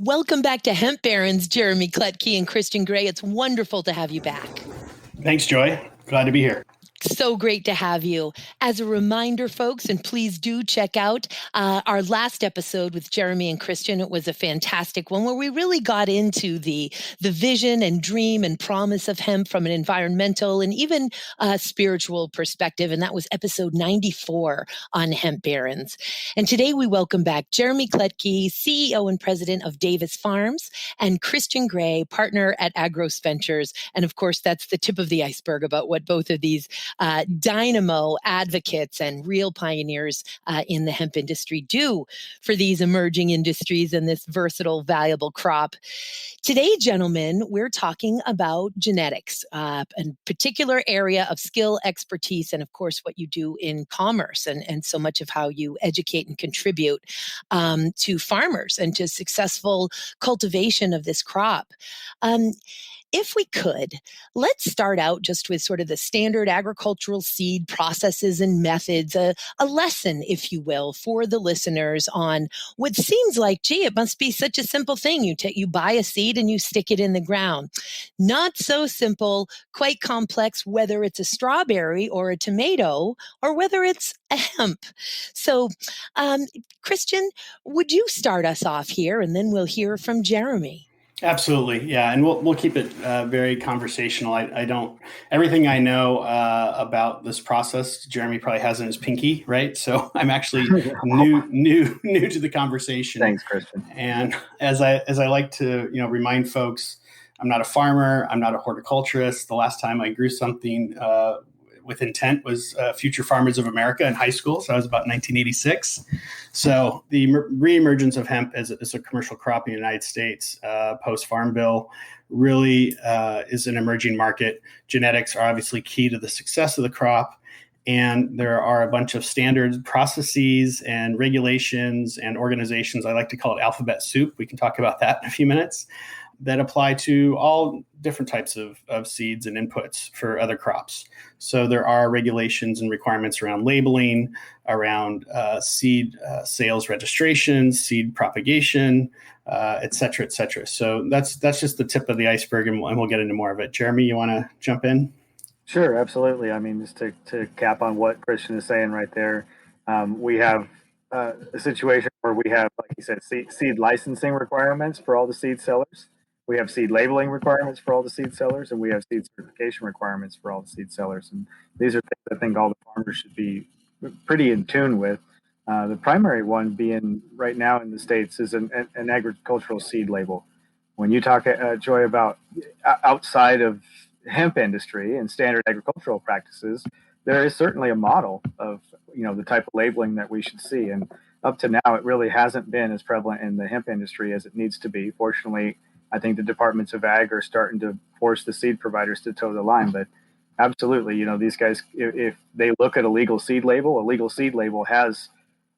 Welcome back to Hemp Barons, Jeremy Klettke and Christian Gray. It's wonderful to have you back. Thanks, Joy. Glad to be here. So great to have you. As a reminder, folks, and please do check out our last episode with Jeremy and Christian. It was a fantastic one where we really got into the vision and dream and promise of hemp from an environmental and even spiritual perspective. And that was episode 94 on Hemp Barons. And today we welcome back Jeremy Klettke, CEO and president of Davis Farms, and Christian Gray, partner at Agros Ventures. And of course, that's the tip of the iceberg about what both of these dynamo advocates and real pioneers in the hemp industry do for these emerging industries and this versatile, valuable crop. Today, gentlemen, we're talking about genetics, a particular area of skill, expertise, and of course, what you do in commerce and so much of how you educate and contribute to farmers and to successful cultivation of this crop. If we could, let's start out just with sort of the standard agricultural seed processes and methods, a lesson, if you will, for the listeners on what seems like, gee, it must be such a simple thing. You buy a seed and you stick it in the ground. Not so simple, quite complex, whether it's a strawberry or a tomato or whether it's a hemp. So, Christian, would you start us off here and then we'll hear from Jeremy? Absolutely. Yeah. And we'll keep it very conversational. I don't, everything I know about this process, Jeremy probably has in his pinky, right? So I'm actually new to the conversation. Thanks, Christian. And as I like to, remind folks, I'm not a farmer. I'm not a horticulturist. The last time I grew something with intent was Future Farmers of America in high school. So I was about 1986. So the reemergence of hemp as a commercial crop in the United States post-Farm Bill really is an emerging market. Genetics are obviously key to the success of the crop. And there are a bunch of standards, processes, and regulations and organizations. I like to call it alphabet soup. We can talk about that in a few minutes. That apply to all different types of seeds and inputs for other crops. So there are regulations and requirements around labeling, around seed sales registrations, seed propagation, et cetera, et cetera. So that's just the tip of the iceberg, and we'll get into more of it. Jeremy, you want to jump in? Sure, absolutely. I mean, just to cap on what Christian is saying right there, we have a situation where we have, like you said, seed licensing requirements for all the seed sellers. We have seed labeling requirements for all the seed sellers, and we have seed certification requirements for all the seed sellers. And these are things I think all the farmers should be pretty in tune with. The primary one being right now in the States is an agricultural seed label. When you talk, Joy, about outside of hemp industry and standard agricultural practices, there is certainly a model of the type of labeling that we should see. And up to now, it really hasn't been as prevalent in the hemp industry as it needs to be. Fortunately, I think the departments of ag are starting to force the seed providers to toe the line. But absolutely, these guys, if they look at a legal seed label has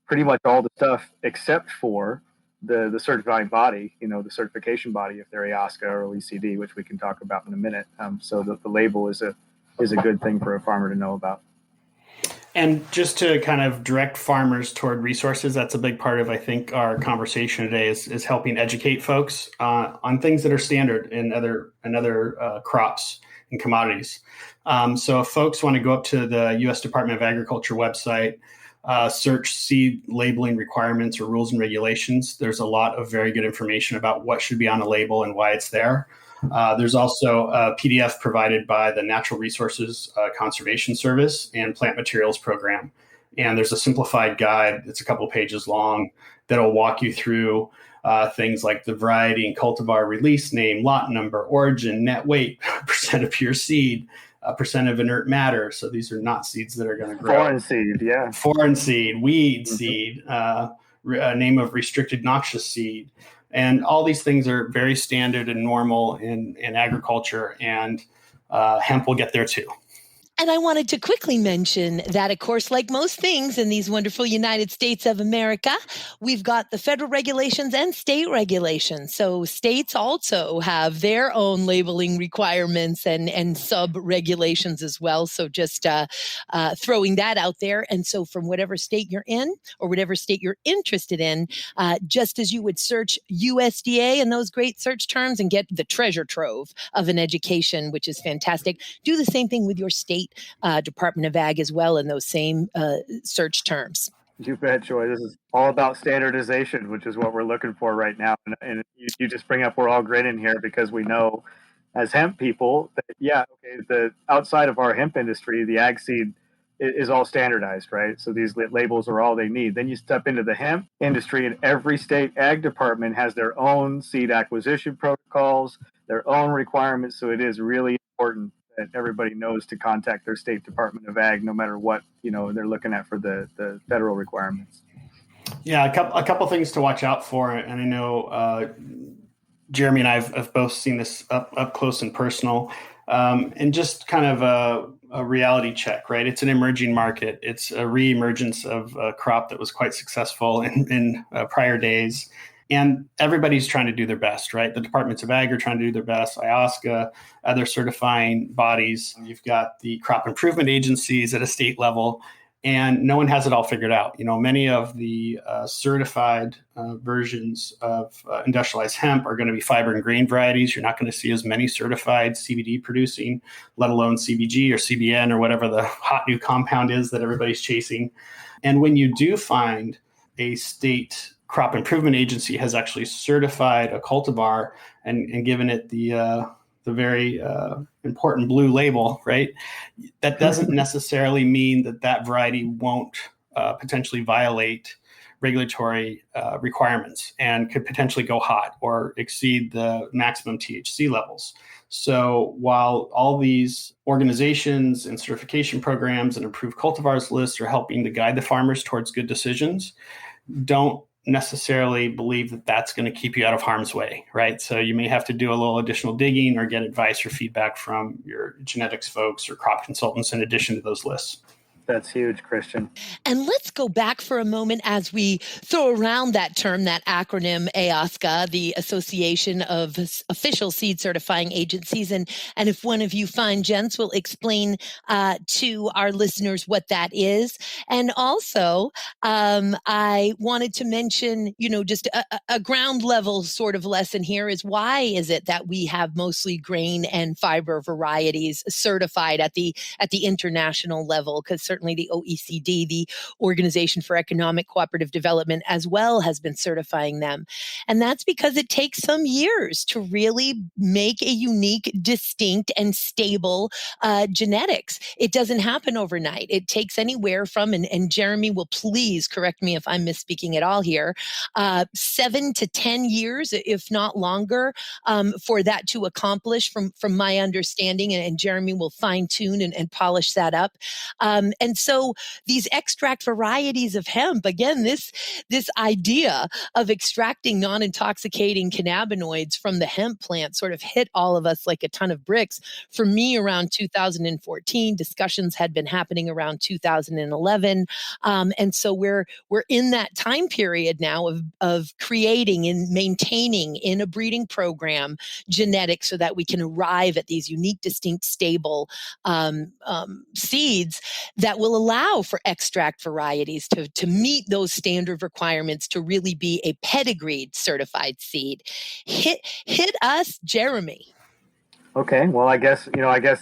pretty much all the stuff except for the certifying body, the certification body, if they're AOSCA or OECD, which we can talk about in a minute. So the label is a good thing for a farmer to know about. And just to kind of direct farmers toward resources, that's a big part of, I think, our conversation today is helping educate folks on things that are standard in other crops and commodities. So if folks want to go up to the U.S. Department of Agriculture website, search seed labeling requirements or rules and regulations, there's a lot of very good information about what should be on a label and why it's there. There's also a PDF provided by the Natural Resources Conservation Service and Plant Materials Program. And there's a simplified guide that's a couple pages long that'll walk you through things like the variety and cultivar release name, lot number, origin, net weight, percent of pure seed, percent of inert matter. So these are not seeds that are going to grow. Foreign seed, yeah. Foreign seed, weed seed, name of restricted noxious seed. And all these things are very standard and normal in agriculture, and hemp will get there too. And And I wanted to quickly mention that, of course, like most things in these wonderful United States of America, we've got the federal regulations and state regulations. So states also have their own labeling requirements and sub-regulations as well. So just throwing that out there. And so from whatever state you're in or whatever state you're interested in, just as you would search USDA and those great search terms and get the treasure trove of an education, which is fantastic, do the same thing with your state Department of Ag as well in those same search terms. You bet, Joy. This is all about standardization, which is what we're looking for right now. And you just bring up, we're all grinning here because we know as hemp people that, the outside of our hemp industry, the ag seed is all standardized, right? So these labels are all they need. Then you step into the hemp industry, and every state ag department has their own seed acquisition protocols, their own requirements. So it is really important that everybody knows to contact their state Department of Ag, no matter what they're looking at for the federal requirements. Yeah, a couple things to watch out for, and I know Jeremy and I have both seen this up close and personal, and just kind of a reality check, right? It's an emerging market. It's a reemergence of a crop that was quite successful in prior days. And everybody's trying to do their best, right? The Departments of Ag are trying to do their best. IOSCA, other certifying bodies. You've got the crop improvement agencies at a state level, and no one has it all figured out. Many of the certified versions of industrialized hemp are going to be fiber and grain varieties. You're not going to see as many certified CBD producing, let alone CBG or CBN or whatever the hot new compound is that everybody's chasing. And when you do find a state crop improvement agency has actually certified a cultivar and given it the very important blue label, right? That doesn't necessarily mean that variety won't potentially violate regulatory requirements and could potentially go hot or exceed the maximum THC levels. So while all these organizations and certification programs and approved cultivars lists are helping to guide the farmers towards good decisions, don't necessarily believe that that's going to keep you out of harm's way, right? So you may have to do a little additional digging or get advice or feedback from your genetics folks or crop consultants in addition to those lists. That's huge, Christian. And let's go back for a moment as we throw around that term, that acronym AOSCA, the Association of Official Seed Certifying Agencies. And if one of you fine gents will explain to our listeners what that is. And also, I wanted to mention, just a ground level sort of lesson here is why is it that we have mostly grain and fiber varieties certified at the international level? Because certainly the OECD, the Organization for Economic Cooperative Development, as well, has been certifying them. And that's because it takes some years to really make a unique, distinct, and stable genetics. It doesn't happen overnight. It takes anywhere from, and Jeremy will please correct me if I'm misspeaking at all here, 7 to 10 years, if not longer, for that to accomplish from my understanding, and Jeremy will fine tune and polish that up. And so these extract varieties of hemp, again, this idea of extracting non-intoxicating cannabinoids from the hemp plant sort of hit all of us like a ton of bricks. For me, around 2014, discussions had been happening around 2011. And so we're in that time period now of creating and maintaining in a breeding program genetics so that we can arrive at these unique, distinct, stable seeds that will allow for extract varieties to meet those standard requirements to really be a pedigreed certified seed. Hit us, Jeremy. Okay, well, I guess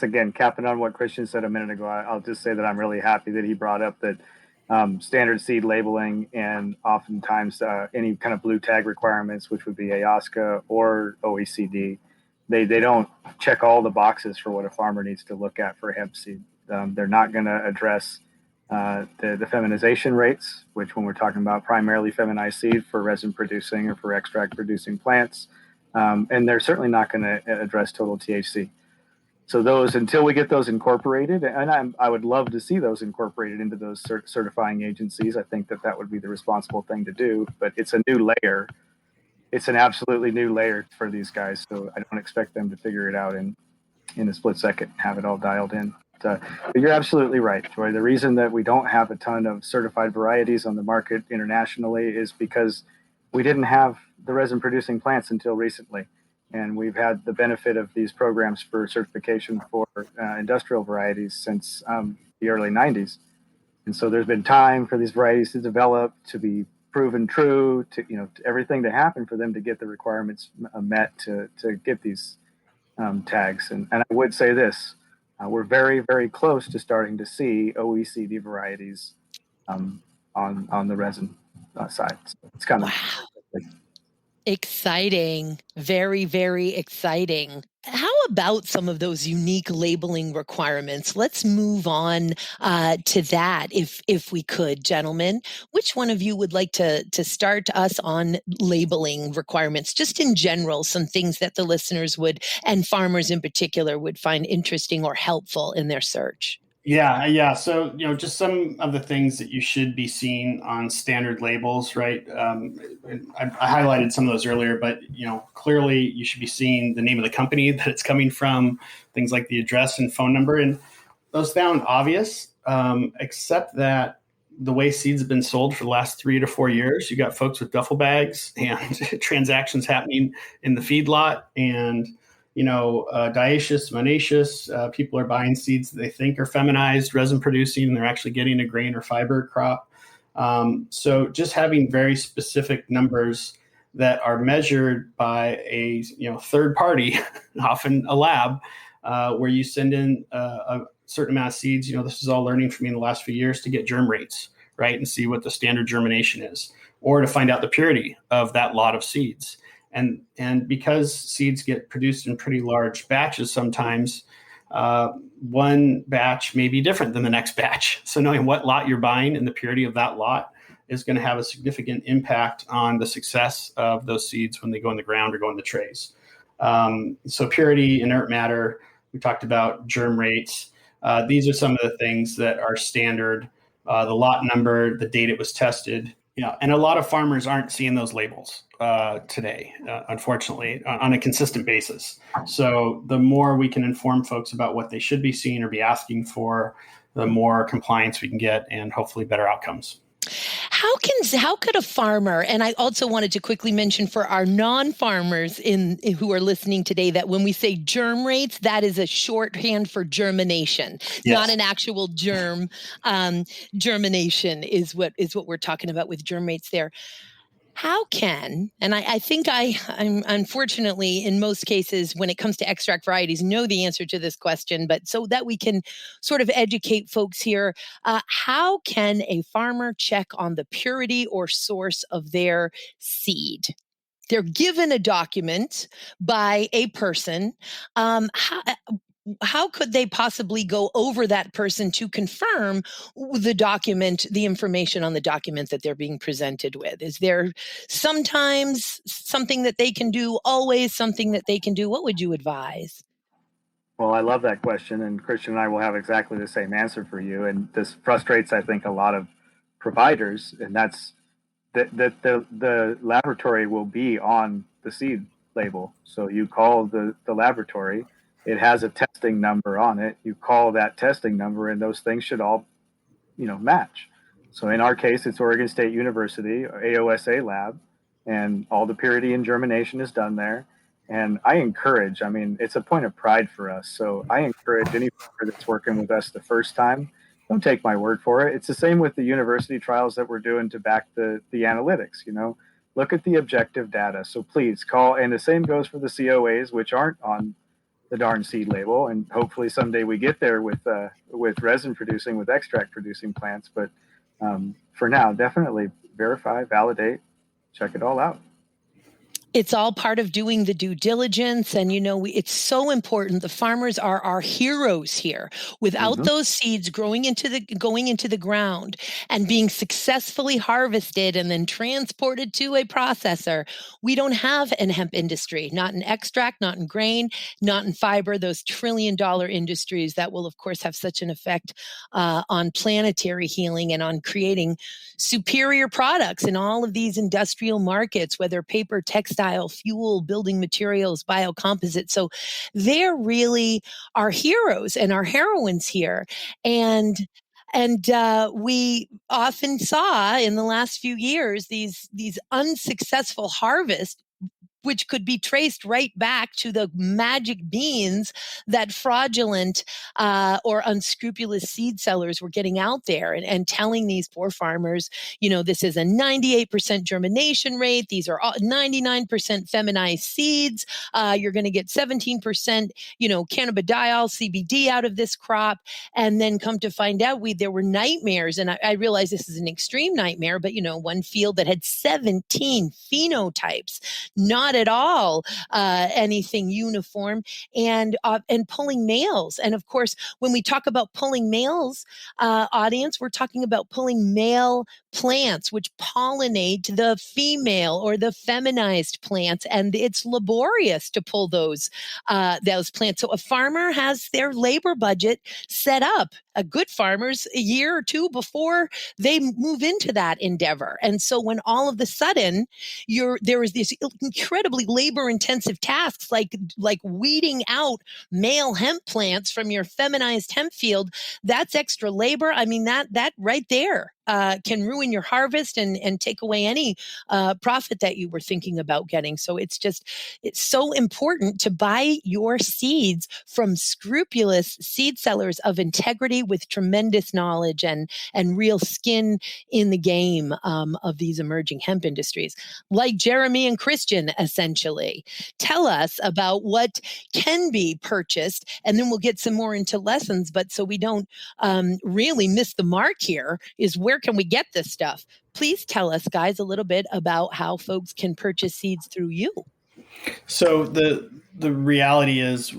again, capping on what Christian said a minute ago, I'll just say that I'm really happy that he brought up that standard seed labeling and oftentimes any kind of blue tag requirements, which would be AOSCA or OECD, they don't check all the boxes for what a farmer needs to look at for hemp seed. They're not going to address the feminization rates, which when we're talking about primarily feminized seed for resin producing or for extract producing plants, and they're certainly not going to address total THC. So those, until we get those incorporated, and I would love to see those incorporated into those certifying agencies. I think that would be the responsible thing to do, but it's a new layer. It's an absolutely new layer for these guys. So I don't expect them to figure it out in a split second and have it all dialed in. But you're absolutely right, Joy. The reason that we don't have a ton of certified varieties on the market internationally is because we didn't have the resin producing plants until recently. And we've had the benefit of these programs for certification for industrial varieties since the early 90s. And so there's been time for these varieties to develop, to be proven true, to to everything to happen for them to get the requirements met to get these tags. And I would say this: we're very, very close to starting to see OECD varieties on the resin side. So it's coming. Wow. Exciting. Very, very exciting. How about some of those unique labeling requirements? Let's move on to that, if we could, gentlemen. Which one of you would like to start us on labeling requirements, just in general, some things that the listeners would, and farmers in particular, would find interesting or helpful in their search? Yeah. So, just some of the things that you should be seeing on standard labels, right? I highlighted some of those earlier, but, clearly you should be seeing the name of the company that it's coming from, things like the address and phone number. And those sound obvious, except that the way seeds have been sold for the last 3 to 4 years, you got folks with duffel bags and transactions happening in the feedlot, and dioecious, monoecious, people are buying seeds that they think are feminized, resin producing, and they're actually getting a grain or fiber crop. So just having very specific numbers that are measured by a third party, often a lab, where you send in a certain amount of seeds. This is all learning from me in the last few years to get germ rates, right, and see what the standard germination is, or to find out the purity of that lot of seeds. And because seeds get produced in pretty large batches sometimes, one batch may be different than the next batch. So knowing what lot you're buying and the purity of that lot is going to have a significant impact on the success of those seeds when they go in the ground or go in the trays. So purity, inert matter, we talked about germ rates. These are some of the things that are standard. The lot number, the date it was tested. And a lot of farmers aren't seeing those labels today, unfortunately, on a consistent basis. So the more we can inform folks about what they should be seeing or be asking for, the more compliance we can get and hopefully better outcomes. How could a farmer, and I also wanted to quickly mention for our non-farmers who are listening today, that when we say germ rates, that is a shorthand for germination, yes. Not an actual germ. Germination is what we're talking about with germ rates there. How can, and I think I'm unfortunately, in most cases, when it comes to extract varieties, know the answer to this question, but so that we can sort of educate folks here, how can a farmer check on the purity or source of their seed? They're given a document by a person. How could they possibly go over that person to confirm the document, the information on the document that they're being presented with? Is there sometimes something that they can do, always something that they can do? What would you advise? Well, I love that question, and Christian and I will have exactly the same answer for you. And this frustrates, I think, a lot of providers, and that's that the laboratory will be on the seed label. So you call the laboratory, it has a testing number on it. You call that testing number, and those things should all, match. So in our case, it's Oregon State University, AOSA lab, and all the purity and germination is done there. And I encourage, it's a point of pride for us. So I encourage any farmer that's working with us the first time, don't take my word for it. It's the same with the university trials that we're doing to back the analytics, look at the objective data. So please call, and the same goes for the COAs, which aren't on the darn seed label. And hopefully someday we get there with resin producing, with extract producing plants. But for now, definitely verify, validate, check it all out. It's all part of doing the due diligence. And, it's so important. The farmers are our heroes here. Without those seeds going into the ground and being successfully harvested and then transported to a processor, we don't have an hemp industry, not in extract, not in grain, not in fiber, those trillion-dollar industries that will, of course, have such an effect on planetary healing and on creating superior products in all of these industrial markets, whether paper, textile, textile, fuel, building materials, biocomposites. So they're really our heroes and our heroines here. And we often saw in the last few years these unsuccessful harvests, which could be traced right back to the magic beans that fraudulent or unscrupulous seed sellers were getting out there and telling these poor farmers, this is a 98% germination rate. These are 99% feminized seeds. You're going to get 17%, cannabidiol, CBD out of this crop. And then come to find out there were nightmares. And I realize this is an extreme nightmare, but, one field that had 17 phenotypes, not at all anything uniform, and pulling males. And of course, when we talk about pulling males, audience, we're talking about pulling male plants which pollinate the female or the feminized plants, and it's laborious to pull those plants. So a farmer has their labor budget set up. A good farmer's a year or two before they move into that endeavor. And so when all of a sudden there is this incredibly labor-intensive tasks like weeding out male hemp plants from your feminized hemp field, that's extra labor. I mean, that right there can ruin your harvest and take away any profit that you were thinking about getting. So it's so important to buy your seeds from scrupulous seed sellers of integrity with tremendous knowledge and real skin in the game of these emerging hemp industries, like Jeremy and Christian, essentially. Tell us about what can be purchased, and then we'll get some more into lessons. But so we don't really miss the mark here, is where can we get this stuff? Please tell us, guys, a little bit about how folks can purchase seeds through you. So the reality is,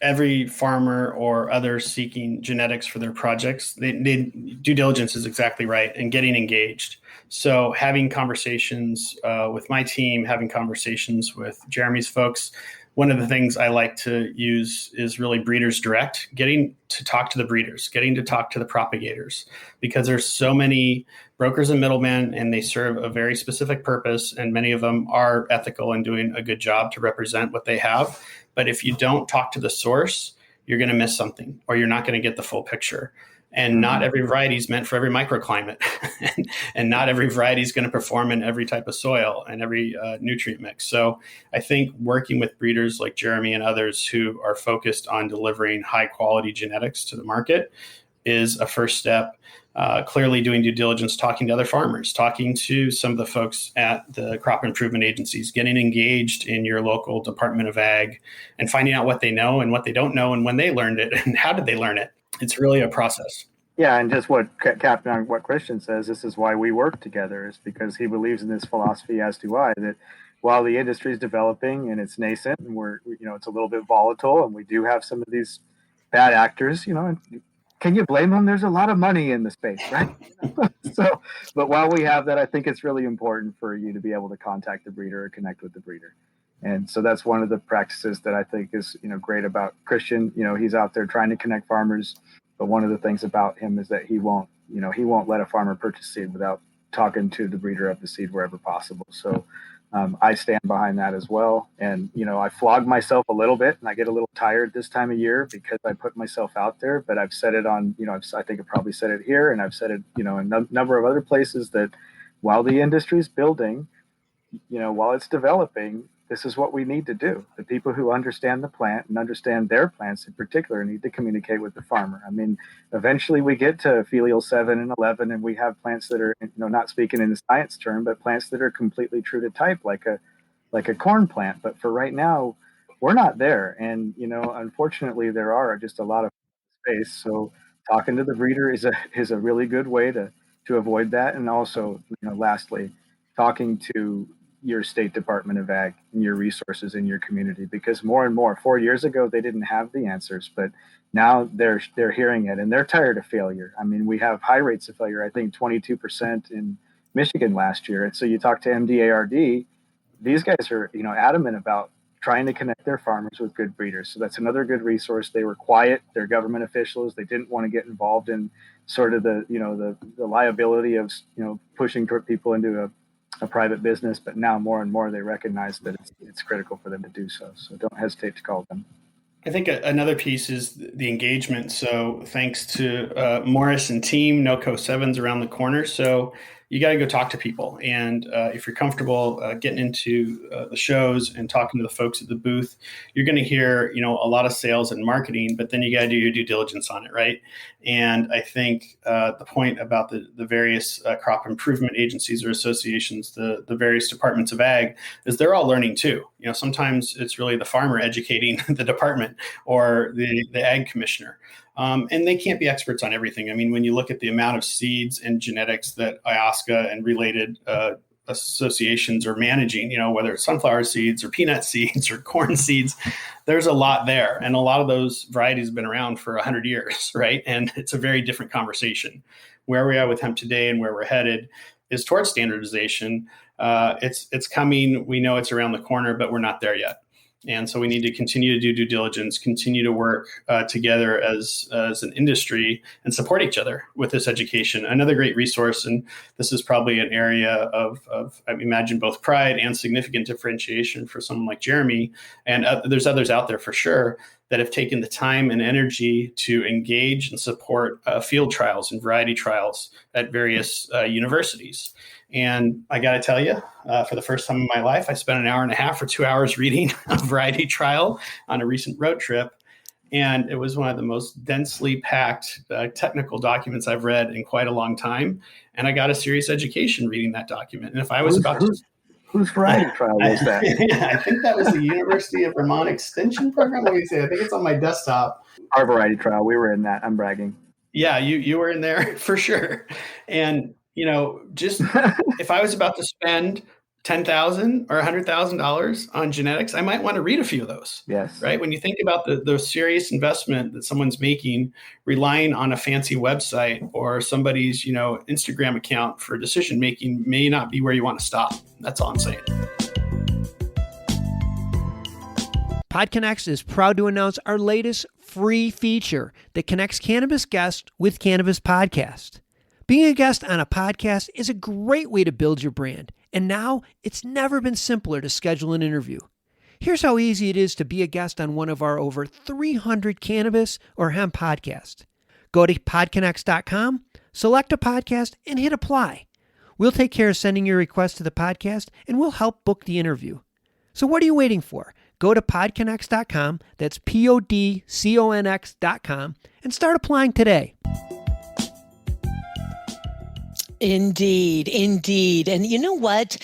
every farmer or other seeking genetics for their projects, they due diligence is exactly right, and getting engaged. So having conversations with my team, having conversations with Jeremy's folks. One of the things I like to use is really breeders direct, getting to talk to the breeders, getting to talk to the propagators, because there's so many brokers and middlemen, and they serve a very specific purpose. And many of them are ethical and doing a good job to represent what they have. But if you don't talk to the source, you're going to miss something, or you're not going to get the full picture. And not every variety is meant for every microclimate. And not every variety is going to perform in every type of soil and every nutrient mix. So I think working with breeders like Jeremy and others who are focused on delivering high quality genetics to the market is a first step. Clearly doing due diligence, talking to other farmers, talking to some of the folks at the crop improvement agencies, getting engaged in your local Department of Ag, and finding out what they know and what they don't know, and when they learned it and how did they learn it. It's really a process. Yeah, and just what Captain on what Christian says, this is why we work together, is because he believes in this philosophy, as do I, that while the industry is developing and it's nascent and it's a little bit volatile, and we do have some of these bad actors, can you blame them? There's a lot of money in the space, right? But while we have that, I think it's really important for you to be able to contact the breeder or connect with the breeder. And so that's one of the practices that I think is, great about Christian. He's out there trying to connect farmers, but one of the things about him is that he won't let a farmer purchase seed without talking to the breeder of the seed wherever possible. So I stand behind that as well. And, I flog myself a little bit, and I get a little tired this time of year because I put myself out there, but I've said it on, I think I probably said it here, and I've said it, in a number of other places, that while the industry is building, while it's developing, this is what we need to do. The people who understand the plant and understand their plants in particular need to communicate with the farmer. I mean, eventually we get to filial 7 and 11, and we have plants that are, not speaking in the science term, but plants that are completely true to type, like a corn plant. But for right now, we're not there. And, unfortunately, there are just a lot of space. So talking to the breeder is a really good way to avoid that. And also, lastly, talking to your state Department of Ag and your resources in your community, because more and more, 4 years ago, they didn't have the answers, but now they're hearing it, and they're tired of failure. I mean, we have high rates of failure, I think 22% in Michigan last year. And so you talk to MDARD, these guys are, adamant about trying to connect their farmers with good breeders. So that's another good resource. They were quiet. They're government officials. They didn't want to get involved in sort of the liability of, pushing people into a a private business, but now more and more they recognize that it's critical for them to do so. So don't hesitate to call them. I think another piece is the engagement. So thanks to Morris and team, NoCo 7's around the corner. So you got to go talk to people. And if you're comfortable getting into the shows and talking to the folks at the booth, you're going to hear, a lot of sales and marketing, but then you got to do your due diligence on it, right? And I think the point about the various crop improvement agencies or associations, the various departments of ag, is they're all learning too. Sometimes it's really the farmer educating the department or the ag commissioner. And they can't be experts on everything. I mean, when you look at the amount of seeds and genetics that IOSCA and related associations are managing, whether it's sunflower seeds or peanut seeds or corn seeds, there's a lot there. And a lot of those varieties have been around for 100 years, right? And it's a very different conversation. Where we are with hemp today and where we're headed is towards standardization. It's coming. We know it's around the corner, but we're not there yet. And so we need to continue to do due diligence, continue to work together as an industry and support each other with this education. Another great resource, and this is probably an area of I imagine, both pride and significant differentiation for someone like Jeremy, and there's others out there for sure, that have taken the time and energy to engage and support field trials and variety trials at various universities. And I got to tell you, for the first time in my life, I spent an hour and a half or 2 hours reading a variety trial on a recent road trip. And it was one of the most densely packed technical documents I've read in quite a long time. And I got a serious education reading that document. And if I was whose variety trial was that? I think that was the University of Vermont Extension Program. Let me see. I think it's on my desktop. Our variety trial, we were in that. I'm bragging. Yeah, you were in there for sure. And just if I was about to spend $10,000 or $100,000 on genetics, I might want to read a few of those. Yes. Right. When you think about the serious investment that someone's making, relying on a fancy website or somebody's, Instagram account for decision making may not be where you want to stop. That's all I'm saying. podCONX is proud to announce our latest free feature that connects cannabis guests with Cannabis Podcast. Being a guest on a podcast is a great way to build your brand, and now it's never been simpler to schedule an interview. Here's how easy it is to be a guest on one of our over 300 cannabis or hemp podcasts. Go to podconx.com, select a podcast, and hit apply. We'll take care of sending your request to the podcast, and we'll help book the interview. So what are you waiting for? Go to podconx.com, that's podconx.com, and start applying today. Indeed. And you know what?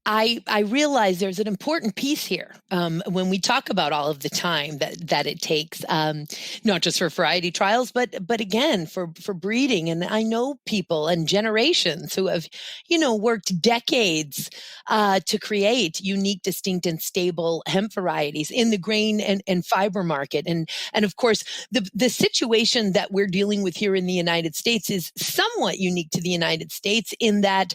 I realize there's an important piece here when we talk about all of the time that it takes, not just for variety trials, but again for breeding. And I know people and generations who have worked decades to create unique, distinct, and stable hemp varieties in the grain and fiber market. And of course, the situation that we're dealing with here in the United States is somewhat unique to the United States in that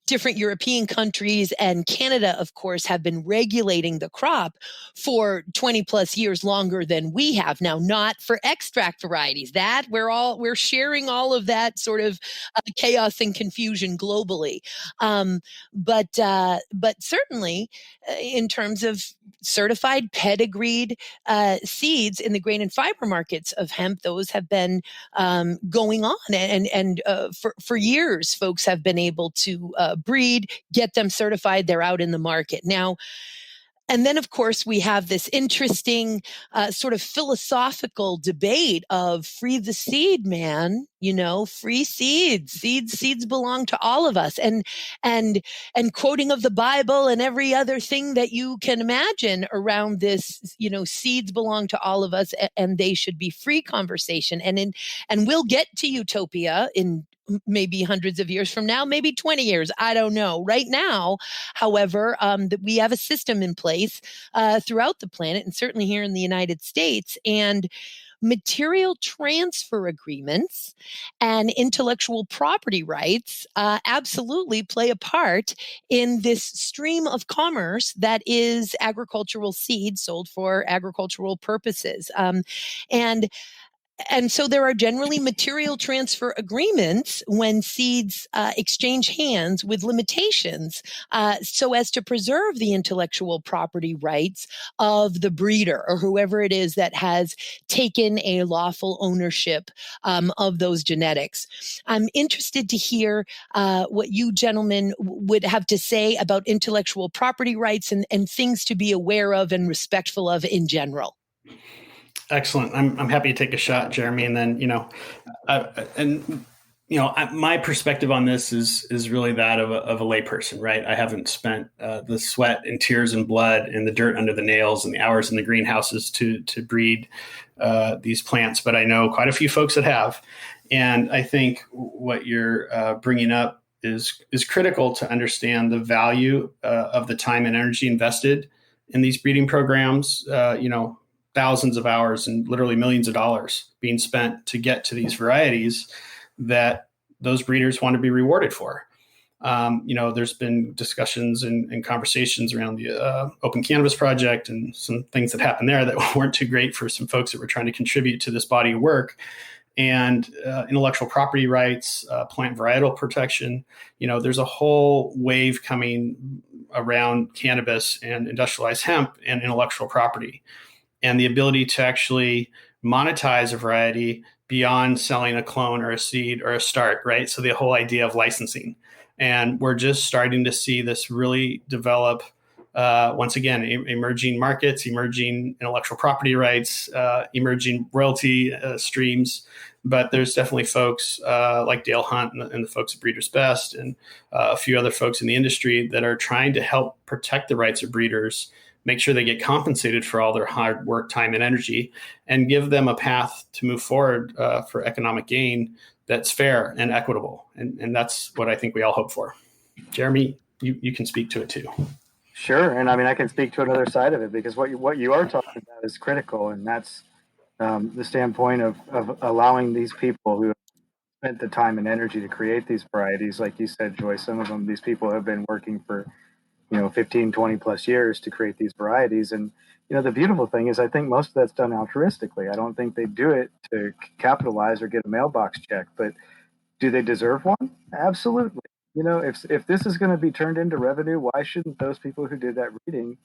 different European countries and Canada, of course, have been regulating the crop for 20 plus years longer than we have now, not for extract varieties. That we're sharing all of that sort of chaos and confusion globally. But certainly in terms of certified pedigreed seeds in the grain and fiber markets of hemp, those have been going on. And for years, folks have been able to breed, get them certified. They're out in the market now. And then, of course, we have this interesting sort of philosophical debate of free the seed, man. Free seeds. Seeds belong to all of us. And quoting of the Bible and every other thing that you can imagine around this, seeds belong to all of us, and they should be free conversation. And we'll get to utopia in maybe hundreds of years from now, maybe 20 years. I don't know. Right now, however, that we have a system in place throughout the planet, and certainly here in the United States, and material transfer agreements and intellectual property rights absolutely play a part in this stream of commerce that is agricultural seed sold for agricultural purposes. And And so there are generally material transfer agreements when seeds exchange hands with limitations so as to preserve the intellectual property rights of the breeder or whoever it is that has taken a lawful ownership of those genetics. I'm interested to hear what you gentlemen would have to say about intellectual property rights and things to be aware of and respectful of in general. Excellent. I'm happy to take a shot, Jeremy. And then, my perspective on this is really that of a layperson, right? I haven't spent the sweat and tears and blood and the dirt under the nails and the hours in the greenhouses to breed these plants, but I know quite a few folks that have. And I think what you're bringing up is critical to understand the value of the time and energy invested in these breeding programs. Thousands of hours and literally millions of dollars being spent to get to these varieties that those breeders want to be rewarded for. There's been discussions and conversations around the Open Cannabis Project and some things that happened there that weren't too great for some folks that were trying to contribute to this body of work. And intellectual property rights, plant varietal protection. There's a whole wave coming around cannabis and industrialized hemp and intellectual property, and the ability to actually monetize a variety beyond selling a clone or a seed or a start, right? So the whole idea of licensing. And we're just starting to see this really develop, once again, emerging markets, emerging intellectual property rights, emerging royalty streams. But there's definitely folks like Dale Hunt and the folks at Breeders' Best and a few other folks in the industry that are trying to help protect the rights of breeders, make sure they get compensated for all their hard work, time, and energy, and give them a path to move forward for economic gain that's fair and equitable. And that's what I think we all hope for. Jeremy, you can speak to it too. Sure. And I can speak to another side of it, because what you are talking about is critical. And that's the standpoint of allowing these people who have spent the time and energy to create these varieties. Like you said, Joy, some of them, these people have been working for 15, 20 plus years to create these varieties. And, the beautiful thing is I think most of that's done altruistically. I don't think they do it to capitalize or get a mailbox check, but do they deserve one? Absolutely. If this is going to be turned into revenue, why shouldn't those people who did that reading,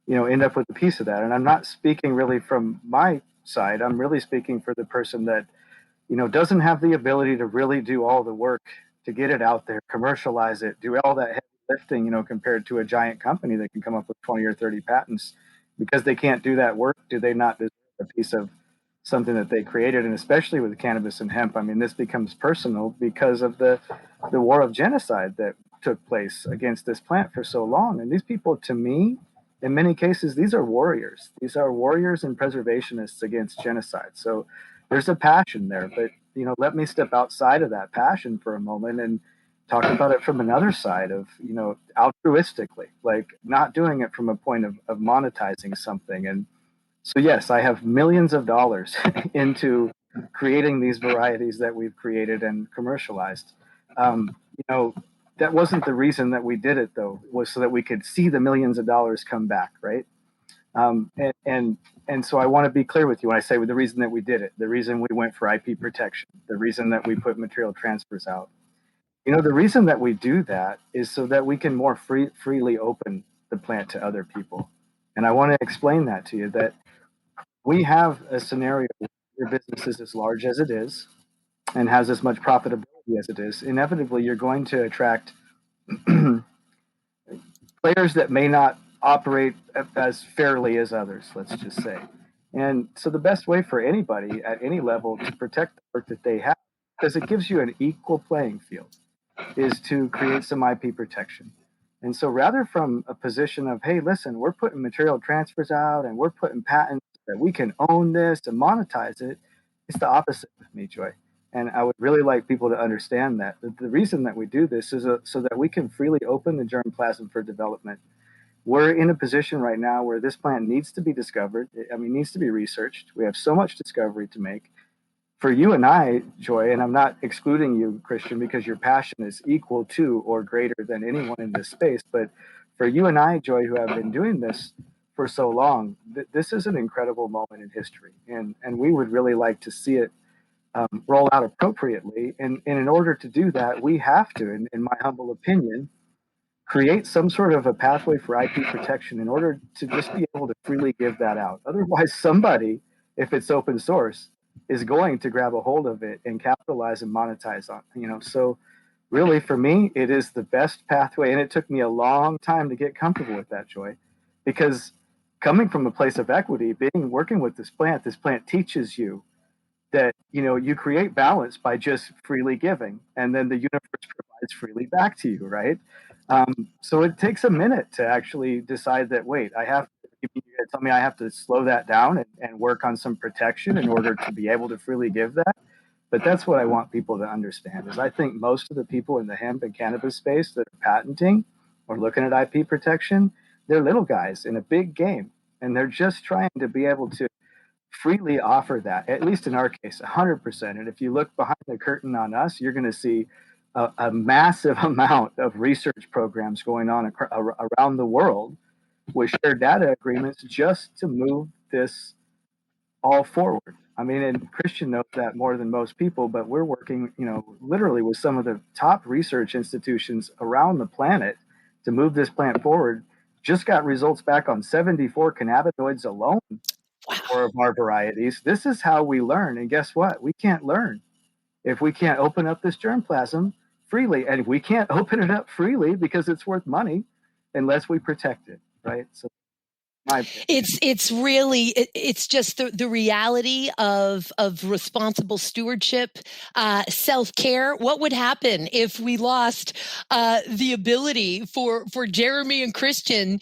end up with a piece of that? And I'm not speaking really from my side. I'm really speaking for the person that, doesn't have the ability to really do all the work to get it out there, commercialize it, do all that heavy lifting, compared to a giant company that can come up with 20 or 30 patents. Because they can't do that work, do they not deserve a piece of something that they created? And especially with cannabis and hemp, this becomes personal because of the war of genocide that took place against this plant for so long. And these people, to me, in many cases, these are warriors. These are warriors and preservationists against genocide. So there's a passion there. But, let me step outside of that passion for a moment and talk about it from another side of, altruistically, like not doing it from a point of monetizing something. And so, yes, I have millions of dollars into creating these varieties that we've created and commercialized. That wasn't the reason that we did it, though, was so that we could see the millions of dollars come back, right? And so I want to be clear with you when I say the reason that we did it, the reason we went for IP protection, the reason that we put material transfers out. The reason that we do that is so that we can more freely open the plant to other people. And I want to explain that to you, that we have a scenario where your business is as large as it is and has as much profitability as it is. Inevitably, you're going to attract players that may not operate as fairly as others, let's just say. And so the best way for anybody at any level to protect the work that they have, because it gives you an equal playing field, is to create some IP protection. And so rather from a position of, hey, listen, we're putting material transfers out and we're putting patents that we can own this and monetize it, it's the opposite with me, Joy. And I would really like people to understand that the reason that we do this is so that we can freely open the germplasm for development. We're in a position right now where this plant needs to be discovered. Needs to be researched. We have so much discovery to make. For you and I, Joy, and I'm not excluding you, Christian, because your passion is equal to or greater than anyone in this space, but for you and I, Joy, who have been doing this for so long, this is an incredible moment in history, and we would really like to see it roll out appropriately. And in order to do that, we have to, in my humble opinion, create some sort of a pathway for IP protection in order to just be able to freely give that out. Otherwise, somebody, if it's open source, is going to grab a hold of it and capitalize and monetize on it. So really, for me, it is the best pathway. And it took me a long time to get comfortable with that, Joy, because coming from a place of equity, working with this plant teaches you that, you create balance by just freely giving, and then the universe provides freely back to you, right? So it takes a minute to actually decide that, wait, tell me I have to slow that down and work on some protection in order to be able to freely give that. But that's what I want people to understand, is I think most of the people in the hemp and cannabis space that are patenting or looking at IP protection, they're little guys in a big game, and they're just trying to be able to freely offer that, at least in our case, 100%. And if you look behind the curtain on us, you're going to see a massive amount of research programs going on around the world with shared data agreements just to move this all forward. I mean, and Christian knows that more than most people, but we're working, literally with some of the top research institutions around the planet to move this plant forward. Just got results back on 74 cannabinoids alone. Or of our varieties. This is how we learn. And guess what? We can't learn if we can't open up this germplasm freely. And we can't open it up freely because it's worth money unless we protect it, right? So it's just the reality of responsible stewardship, self-care. What would happen if we lost the ability for Jeremy and Christian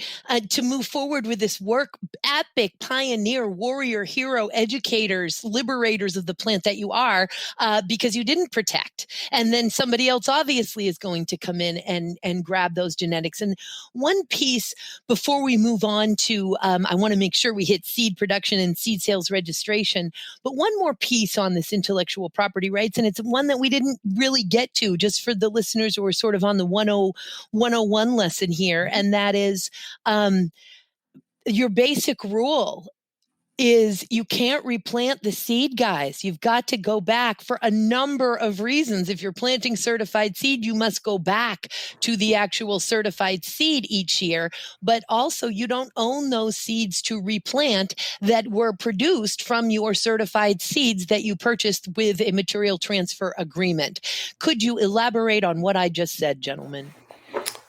to move forward with this work? Epic pioneer, warrior, hero, educators, liberators of the plant that you are, because you didn't protect, and then somebody else obviously is going to come in and grab those genetics. And one piece before we move on to I want to make sure we hit seed production and seed sales registration. But one more piece on this intellectual property rights, and it's one that we didn't really get to, just for the listeners who are sort of on the 101 lesson here, and that is your basic rule is you can't replant the seed, guys. You've got to go back for a number of reasons. If you're planting certified seed, you must go back to the actual certified seed each year. But also, you don't own those seeds to replant that were produced from your certified seeds that you purchased with a material transfer agreement. Could you elaborate on what I just said, gentlemen?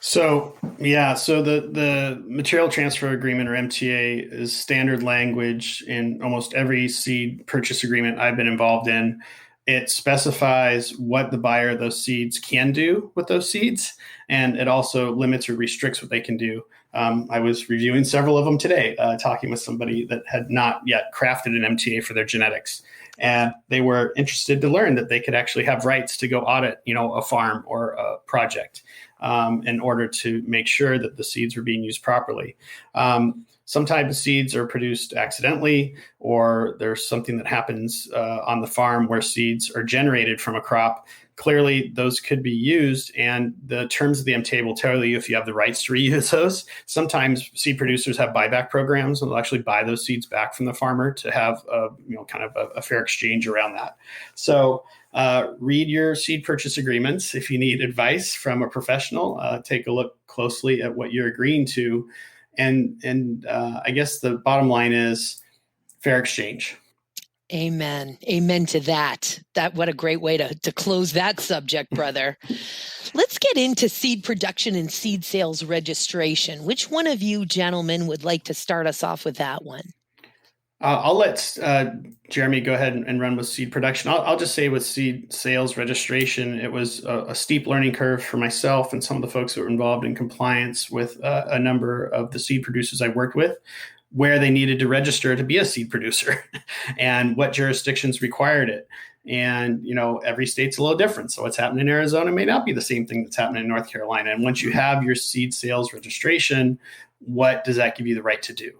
So the material transfer agreement, or MTA, is standard language in almost every seed purchase agreement I've been involved in. It specifies what the buyer of those seeds can do with those seeds, and it also limits or restricts what they can do. I was reviewing several of them today, talking with somebody that had not yet crafted an MTA for their genetics. And they were interested to learn that they could actually have rights to go audit, a farm or a project in order to make sure that the seeds were being used properly. Sometimes the seeds are produced accidentally, or there's something that happens on the farm where seeds are generated from a crop. Clearly, those could be used, and the terms of the MTA will tell you if you have the rights to reuse those. Sometimes seed producers have buyback programs, and they'll actually buy those seeds back from the farmer to have a fair exchange around that. So read your seed purchase agreements. If you need advice from a professional, take a look closely at what you're agreeing to. And I guess the bottom line is fair exchange. Amen. Amen to that. What a great way to close that subject, brother. Let's get into seed production and seed sales registration. Which one of you gentlemen would like to start us off with that one? I'll let Jeremy go ahead and run with seed production. I'll just say with seed sales registration, it was a steep learning curve for myself and some of the folks that were involved in compliance with a number of the seed producers I worked with, where they needed to register to be a seed producer and what jurisdictions required it. And, every state's a little different. So what's happening in Arizona may not be the same thing that's happening in North Carolina. And once you have your seed sales registration, what does that give you the right to do?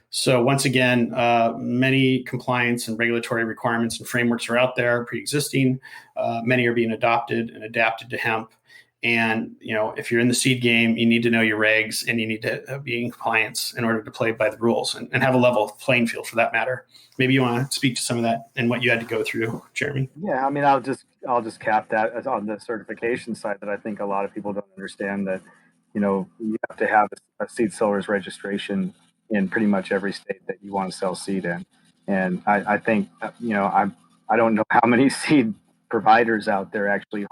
So once again, many compliance and regulatory requirements and frameworks are out there pre-existing. Many are being adopted and adapted to hemp. And, if you're in the seed game, you need to know your regs and you need to be in compliance in order to play by the rules and have a level playing field for that matter. Maybe you want to speak to some of that and what you had to go through, Jeremy. Yeah, I mean, I'll just cap that as on the certification side, that I think a lot of people don't understand that, you have to have a seed seller's registration in pretty much every state that you want to sell seed in. And I think, I don't know how many seed providers out there actually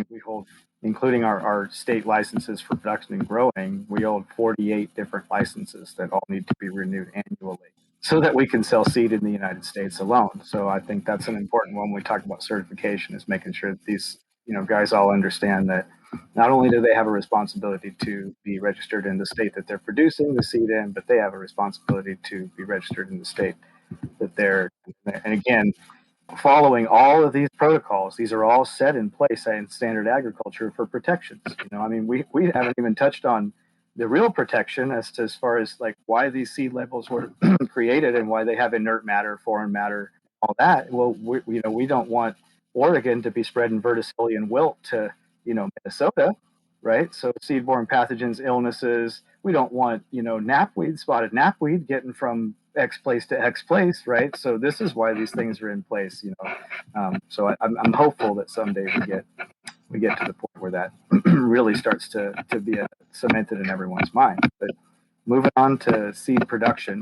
we hold, including our state licenses for production and growing. We hold 48 different licenses that all need to be renewed annually so that we can sell seed in the United States alone. So I think that's an important one when we talk about certification, is making sure that these, guys all understand that not only do they have a responsibility to be registered in the state that they're producing the seed in, but they have a responsibility to be registered in the state that they're, and again, following all of these protocols. These are all set in place in standard agriculture for protections. We haven't even touched on the real protection as far as like why these seed labels were created and why they have inert matter, foreign matter, all that. Well, we don't want Oregon to be spreading verticillium and wilt to, Minnesota, right? So seed-borne pathogens, illnesses. We don't want, spotted knapweed getting from X place to X place, right? So this is why these things are in place, So I'm hopeful that someday we get to the point where that really starts to be cemented in everyone's mind. But moving on to seed production.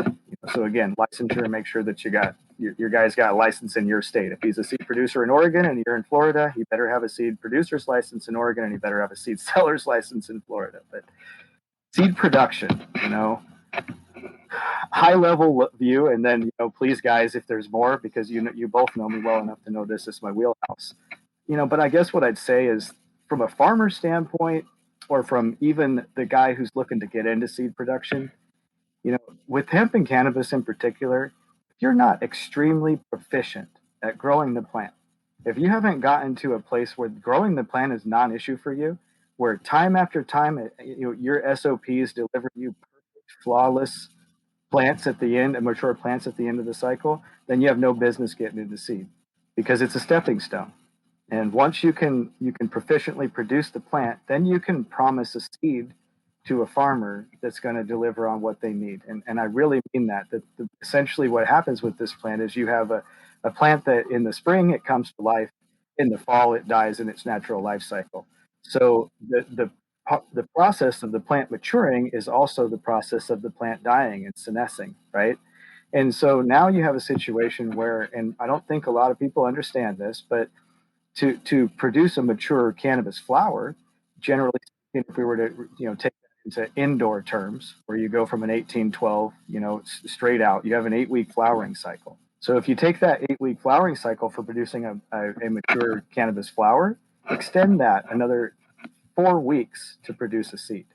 So again, licensure, make sure that you got your guy's got a license in your state. If he's a seed producer in Oregon and you're in Florida, he better have a seed producer's license in Oregon and he better have a seed seller's license in Florida. But seed production, high level view, and then please guys, if there's more, because you both know me well enough to know this is my wheelhouse. But I guess what I'd say is, from a farmer standpoint, or from even the guy who's looking to get into seed production, with hemp and cannabis in particular, if you're not extremely proficient at growing the plant, if you haven't gotten to a place where growing the plant is non-issue for you, where time after time, your SOPs deliver you perfect, flawless plants at the end, mature plants at the end of the cycle, then you have no business getting into seed, because it's a stepping stone. And once you can proficiently produce the plant, then you can promise a seed to a farmer that's going to deliver on what they need. And I really mean that essentially what happens with this plant is you have a plant that in the spring, it comes to life. In the fall, it dies in its natural life cycle. So the process of the plant maturing is also the process of the plant dying and senescing, right? And so now you have a situation where, and I don't think a lot of people understand this, but to produce a mature cannabis flower, generally speaking, if we were to take that into indoor terms, where you go from an 18-12, straight out, you have an 8-week flowering cycle. So if you take that 8-week flowering cycle for producing a mature cannabis flower, extend that another 4 weeks to produce a seed.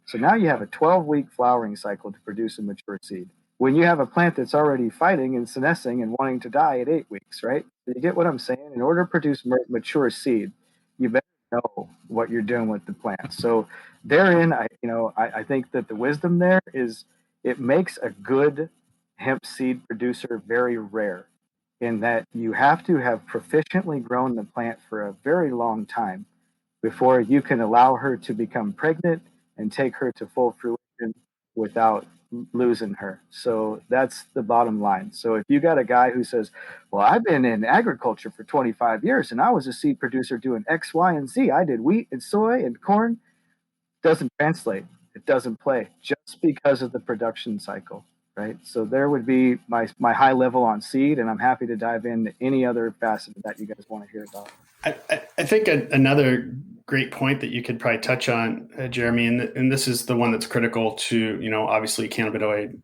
So now you have a 12-week flowering cycle to produce a mature seed, when you have a plant that's already fighting and senescing and wanting to die at 8 weeks, right? You get what I'm saying? In order to produce mature seed, you better know what you're doing with the plant. So therein, I think that the wisdom there is, it makes a good hemp seed producer very rare, in that you have to have proficiently grown the plant for a very long time before you can allow her to become pregnant and take her to full fruition without losing her. So that's the bottom line. So if you got a guy who says, well, I've been in agriculture for 25 years and I was a seed producer doing X, Y, and Z. I did wheat and soy and corn. Doesn't translate. It doesn't play, just because of the production cycle, right? So there would be my high level on seed, and I'm happy to dive into any other facet that you guys want to hear about. I think another great point that you could probably touch on, Jeremy, and this is the one that's critical to, obviously cannabinoid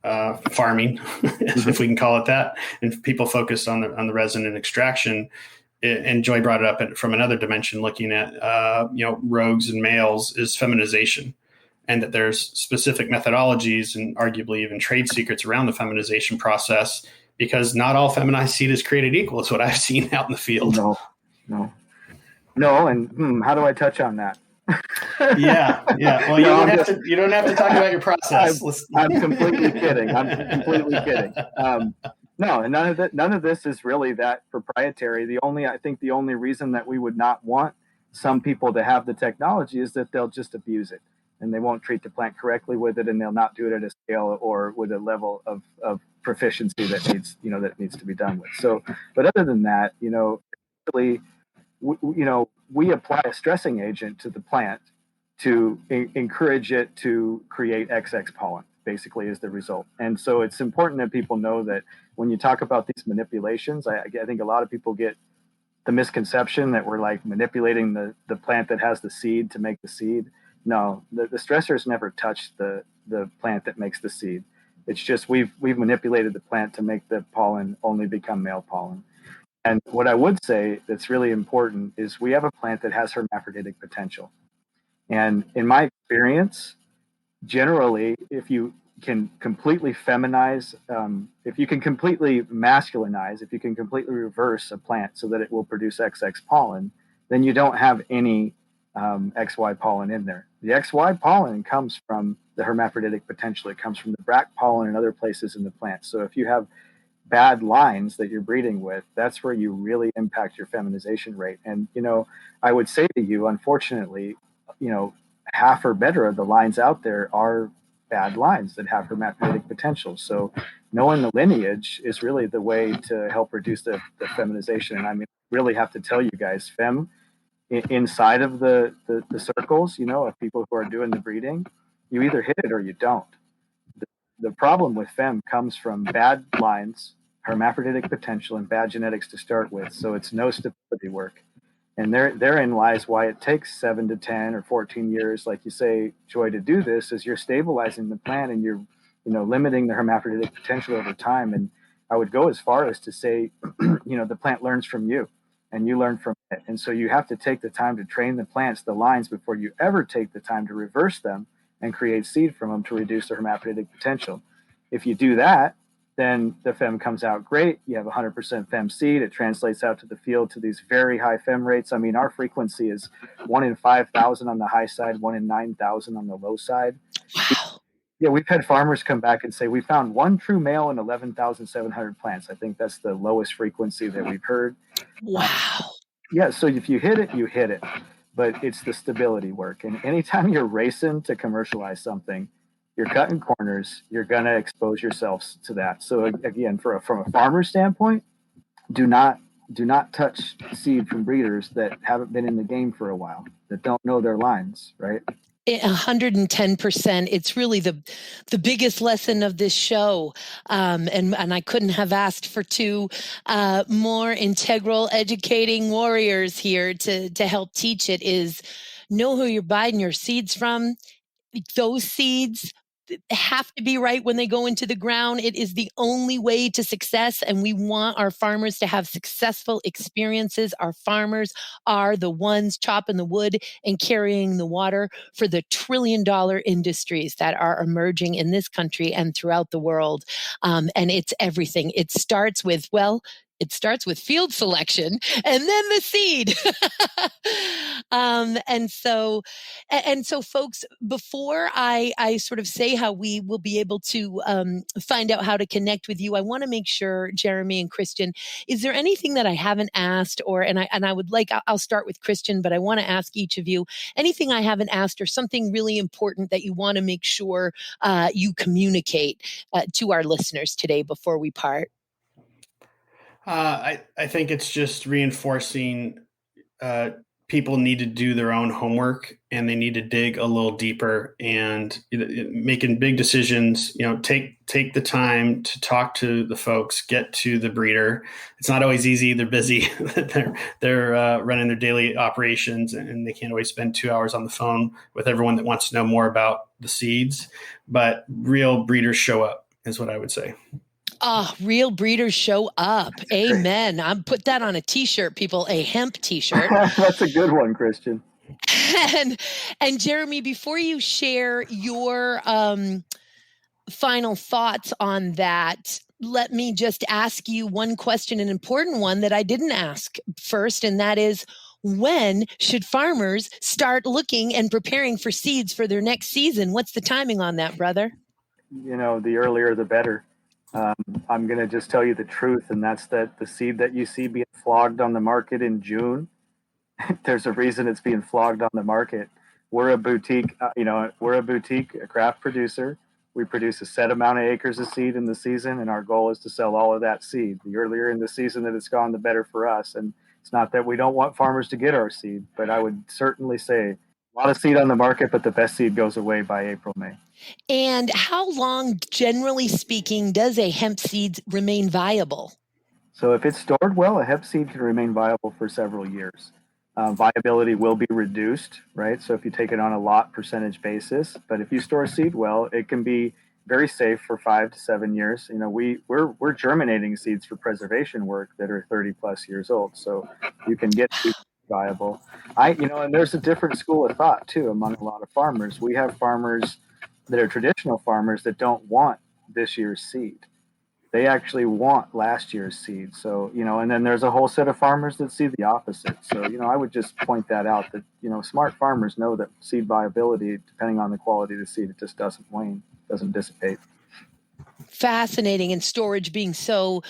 farming, if we can call it that, and people focused on the resin and extraction. And Joy brought it up from another dimension, looking at rogues and males, is feminization, and that there's specific methodologies and arguably even trade secrets around the feminization process, because not all feminized seed is created equal. Is what I've seen out in the field. No, and how do I touch on that? Yeah. Well, you don't have to talk about your process. I'm completely kidding. No, and none of this is really that proprietary. I think the only reason that we would not want some people that have the technology is that they'll just abuse it, and they won't treat the plant correctly with it, and they'll not do it at a scale or with a level of proficiency that needs to be done with. So, but other than that, really, we apply a stressing agent to the plant to encourage it to create XX pollen, basically, is the result. And so it's important that people know that when you talk about these manipulations, I think a lot of people get the misconception that we're like manipulating the plant that has the seed to make the seed. No, the stressors never touch the plant that makes the seed. It's just we've manipulated the plant to make the pollen only become male pollen. And what I would say that's really important is we have a plant that has hermaphroditic potential. And in my experience, generally, if you can completely feminize, if you can completely masculinize, if you can completely reverse a plant so that it will produce XX pollen, then you don't have any XY pollen in there. The XY pollen comes from the hermaphroditic potential. It comes from the bract pollen and other places in the plant. So if you have bad lines that you're breeding with, that's where you really impact your feminization rate. And, I would say to you, unfortunately, half or better of the lines out there are bad lines that have hermaphroditic potential. So knowing the lineage is really the way to help reduce the feminization. And I mean, really have to tell you guys, inside of the circles, of people who are doing the breeding, you either hit it or you don't. The problem with fem comes from bad lines, hermaphroditic potential, and bad genetics to start with. So it's no stability work. And therein lies why it takes 7 to 10 or 14 years, like you say, Joy, to do this, is you're stabilizing the plant and you're, limiting the hermaphroditic potential over time. And I would go as far as to say, the plant learns from you and you learn from it. And so you have to take the time to train the plants, the lines, before you ever take the time to reverse them and create seed from them to reduce the hermaphroditic potential. If you do that, then the fem comes out great. You have 100% fem seed. It translates out to the field to these very high fem rates. I mean, our frequency is 1 in 5,000 on the high side, 1 in 9,000 on the low side. Wow. Yeah, we've had farmers come back and say, we found one true male in 11,700 plants. I think that's the lowest frequency that we've heard. Wow. Yeah, so if you hit it, you hit it. But it's the stability work. And anytime you're racing to commercialize something, you're cutting corners, you're going to expose yourselves to that. So again, from a farmer standpoint, do not touch seed from breeders that haven't been in the game for a while, that don't know their lines, right? 110%. It's really the biggest lesson of this show. And I couldn't have asked for two more integral educating warriors here to help teach it. Is know who you're buying your seeds from. Those seeds have to be right when they go into the ground. It is the only way to success, and we want our farmers to have successful experiences. Our farmers are the ones chopping the wood and carrying the water for the trillion-dollar industries that are emerging in this country and throughout the world. And it's everything. It starts with field selection and then the seed. And so folks, before I sort of say how we will be able to find out how to connect with you, I want to make sure, Jeremy and Christian, is there anything that I haven't asked, I'll start with Christian, but I want to ask each of you anything I haven't asked or something really important that you want to make sure you communicate to our listeners today before we part. I think it's just reinforcing people need to do their own homework and they need to dig a little deeper and making big decisions, take the time to talk to the folks, get to the breeder. It's not always easy. They're busy. they're running their daily operations and they can't always spend 2 hours on the phone with everyone that wants to know more about the seeds, but real breeders show up is what I would say. Real breeders show up. Amen. I'm put that on a t-shirt, people, a hemp t-shirt. That's a good one, Christian. And Jeremy, before you share your final thoughts on that, let me just ask you one question, an important one that I didn't ask first, and that is, when should farmers start looking and preparing for seeds for their next season? What's the timing on that, brother? The earlier the better. I'm going to just tell you the truth, and that's that the seed that you see being flogged on the market in June there's a reason it's being flogged on the market. We're a boutique, a craft producer. We produce a set amount of acres of seed in the season, and our goal is to sell all of that seed. The earlier in the season that it's gone, the better for us. And it's not that we don't want farmers to get our seed, but I would certainly say a lot of seed on the market, but the best seed goes away by April, May. And how long, generally speaking, does a hemp seed remain viable? So if it's stored well, a hemp seed can remain viable for several years. Viability will be reduced, right? So if you take it on a lot percentage basis, but if you store seed well, it can be very safe for 5 to 7 years. We're germinating seeds for preservation work that are 30 plus years old. So you can get seeds viable. And there's a different school of thought too among a lot of farmers. We have farmers that are traditional farmers that don't want this year's seed. They actually want last year's seed. So, and then there's a whole set of farmers that see the opposite. So, I would just point that out that, smart farmers know that seed viability, depending on the quality of the seed, it just doesn't wane, doesn't dissipate. Fascinating, and storage being so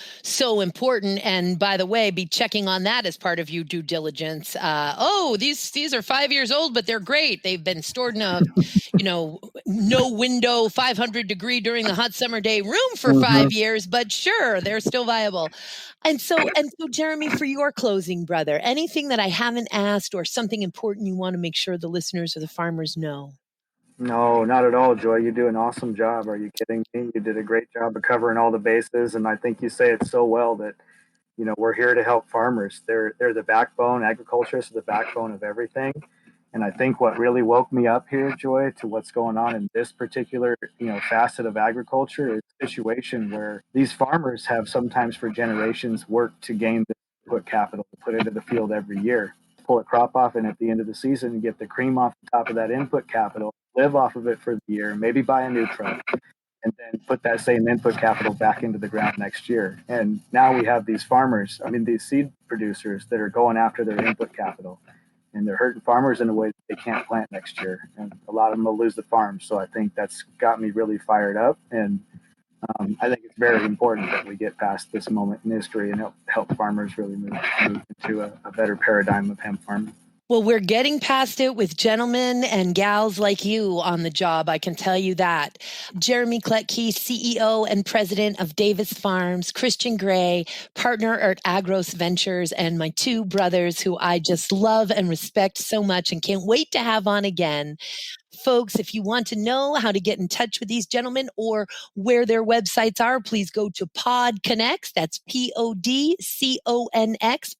important. And by the way, be checking on that as part of your due diligence. These are 5 years old, but they're great. They've been stored in a, no window, 500 degree during the hot summer day room for 5 years, but sure, they're still viable. And so, Jeremy, for your closing, brother, anything that I haven't asked or something important you want to make sure the listeners or the farmers know? No, not at all, Joy. You do an awesome job. Are you kidding me? You did a great job of covering all the bases. And I think you say it so well that, we're here to help farmers. They're the backbone. Agriculturists are the backbone of everything. And I think what really woke me up here, Joy, to what's going on in this particular, facet of agriculture is a situation where these farmers have sometimes for generations worked to gain the input capital to put into the field every year, pull a crop off, and at the end of the season, and get the cream off the top of that input capital, live off of it for the year, maybe buy a new truck, and then put that same input capital back into the ground next year. And now we have these farmers, these seed producers that are going after their input capital, and they're hurting farmers in a way that they can't plant next year. And a lot of them will lose the farm. So I think that's got me really fired up. And I think it's very important that we get past this moment in history and help farmers really move into a better paradigm of hemp farming. Well, we're getting past it with gentlemen and gals like you on the job. I can tell you that. Jeremy Klettke, CEO and president of Davis Farms, Christian Gray, partner at Agros Ventures, and my two brothers who I just love and respect so much and can't wait to have on again. Folks, if you want to know how to get in touch with these gentlemen or where their websites are, please go to podCONX. That's PODCONX,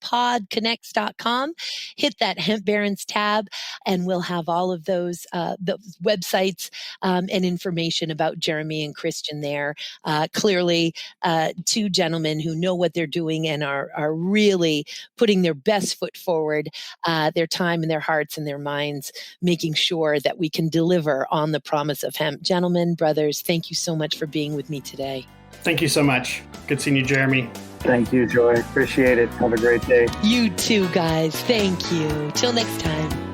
podCONX.com. Hit that Hemp Barons tab, and we'll have all of those the websites and information about Jeremy and Christian there. Clearly, two gentlemen who know what they're doing and are really putting their best foot forward, their time and their hearts and their minds, making sure that we can deliver on the promise of hemp. Gentlemen, brothers, thank you so much for being with me today. Thank you so much. Good seeing you, Jeremy. Thank you, Joy. Appreciate it. Have a great day. You too, guys. Thank you. Till next time.